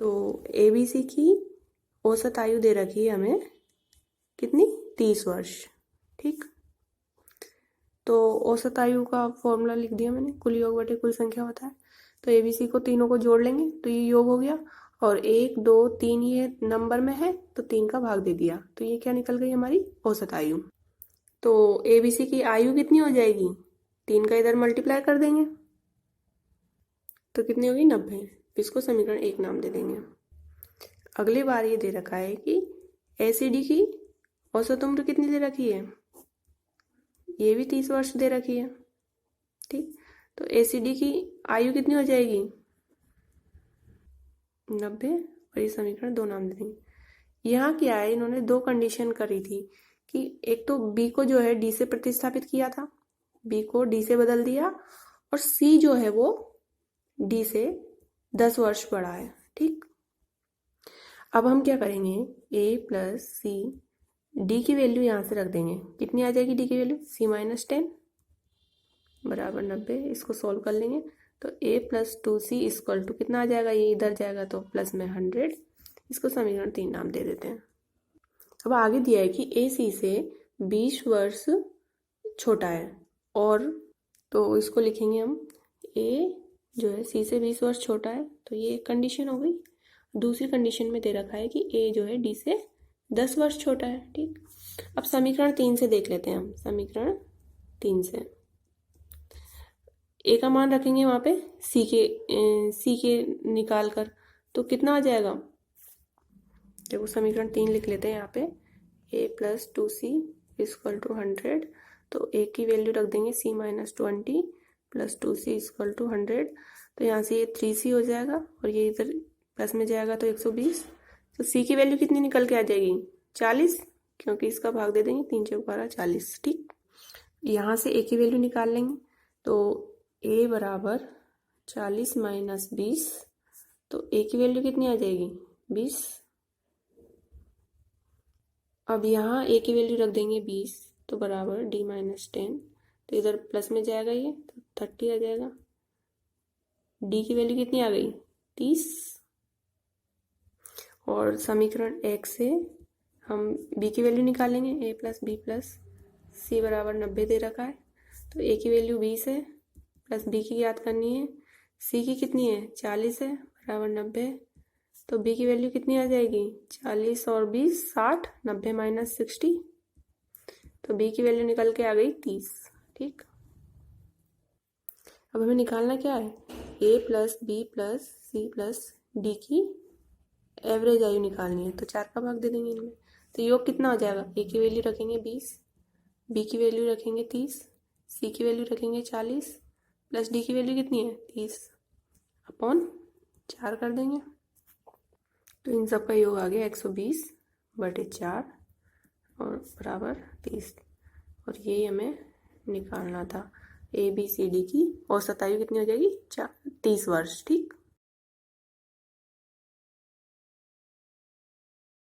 तो ABC की औसत आयु दे रखी है हमें कितनी, 30 वर्ष। ठीक, तो औसत आयु का फॉर्मूला लिख दिया मैंने, कुल योग बटे कुल संख्या होता है। तो ABC को तीनों को जोड़ लेंगे तो ये योग हो गया, और 1 2 3 ये नंबर में है तो 3 का भाग दे दिया, तो ये क्या निकल गई हमारी औसत आयु। तो ABC की आयु कितनी हो जाएगी, 3 का इधर मल्टीप्लाई कर देंगे तो कितनी होगी, 90। इसको समीकरण 1 नाम दे देंगे। अगली बार ये दे रखा है कि ACD की औसत उम्र कितनी दे रखी है, ये भी 30 वर्ष दे रखी है। ठीक, तो ACD की आयु कितनी हो जाएगी, 90, और ये समीकरण 2 नाम दे देंगे। यहाँ क्या है, इन्होंने 2 कंडीशन करी थी कि एक तो B को जो है D से प्रतिस्थापित किया था, B को D से बदल दिया, और C जो है वो D से 10 वर्ष बड़ा है। ठीक, अब हम क्या करेंगे, A प्लस C, D की वैल्यू यहाँ से रख देंगे, कितनी आ जाएगी D की वैल्यू, C माइनस 10 बराबर 90। इसको सॉल्व कर लेंगे तो A plus 2C equal to कितना आ जाएगा, ये इधर जाएगा तो प्लस में 100। इसको समीकरण 3 नाम दे देते हैं। अब आगे दिया है कि AC से 20 वर्ष छोटा है, और तो इसको लिखेंगे हम A जो है C से 20 वर्ष छोटा है, तो ये एक कंडीशन हो गई। दूसरी कंडीशन में दे रखा है कि A जो है D से 10 वर्ष छोटा है। ठीक, अब समीकरण 3 से देख लेते हैं हम। समीकरण 3 से A का मान रखेंगे वहाँ पे C के निकाल कर, तो कितना आ जाएगा, देखो समीकरण 3 लिख लेते हैं यहाँ पे, A plus 2C equal to 100। तो A की वैल्यू रख देंगे C minus 20 plus 2C equal to 100। तो यहाँ से ये 3C हो जाएगा, और ये इधर प्लस में जाएगा तो 120। तो C की वैल्यू कितनी निकल के आ जाएगी, 40, क्योंकि इसका भाग दे देंगे, 3 चौक 12 40। ठीक, यहाँ से A की वैल्यू निकाल लेंगे तो A बराबर 40 माइनस 20, तो A की वैल्यू कितनी आ जाएगी, 20। अब यहाँ A की वैल्यू रख देंगे 20, तो बराबर D माइनस 10, तो इधर प्लस में जाएगा ये तो 30 आ जाएगा। D की वैल्यू कितनी आ गई, 30। और समीकरण 1 से हम B की वैल्यू निकालेंगे, A plus B plus C बराबर 90 दे रखा है, तो A की वैल्यू 20 है, प्लस B की याद करनी है, C की कितनी है, 40 है, बराबर 90। तो B की वैल्यू कितनी आ जाएगी, 40 और 20 60, 90 माइनस 60, तो B की वैल्यू निकल के आ गई 30। ठीक, अब हमें निकालना क्या है, A plus B plus C plus D की एवरेज आयु निकालनी है, तो 4 का भाग दे देंगे इनमें। तो योग कितना हो जाएगा, A की वैल्यू रखेंगे 20, B की वैल्यू रखेंगे 30, C की वैल्यू रखेंगे 40, प्लस D की वैल्यू कितनी है, 30 अपॉन 4 कर देंगे। तो इन सब का योग आ गया 120 बटे 4 और बराबर 30, और ये हमें निकालना था। ABCD की औसत आयु कितनी हो जाएगी, 30 वर्ष। ठीक।